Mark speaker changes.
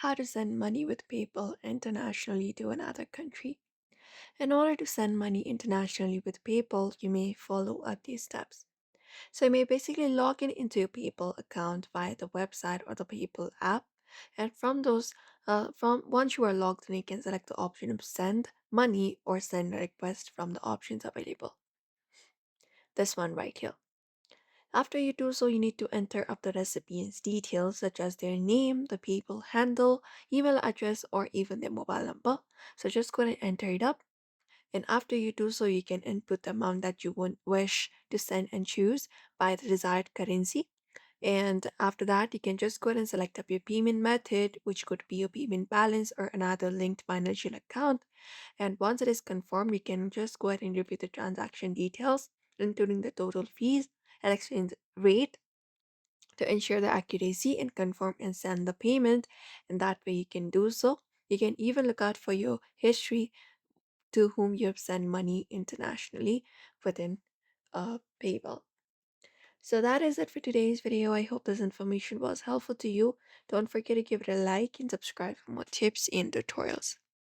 Speaker 1: how to send money with PayPal internationally to another country. In order to send money internationally with PayPal, you may follow up these steps. So you may basically log in into your PayPal account via the website or the PayPal app. And from once you are logged in, you can select the option of send money or send a request from the options available. This one right here. After you do so, you need to enter up the recipient's details such as their name, the PayPal handle, email address, or even their mobile number. So just go ahead and enter it up. And after you do so, you can input the amount that you would wish to send and choose by the desired currency. And after that, you can just go ahead and select up your payment method, which could be your payment balance or another linked financial account. And once it is confirmed, you can just go ahead and review the transaction details, including the total fees and exchange rate to ensure the accuracy and confirm and send the payment. And that way you can do so. You can even look out for your history to whom you have sent money internationally within PayPal. So that is it for today's video. I hope this information was helpful to you. Don't forget to give it a like and subscribe for more tips and tutorials.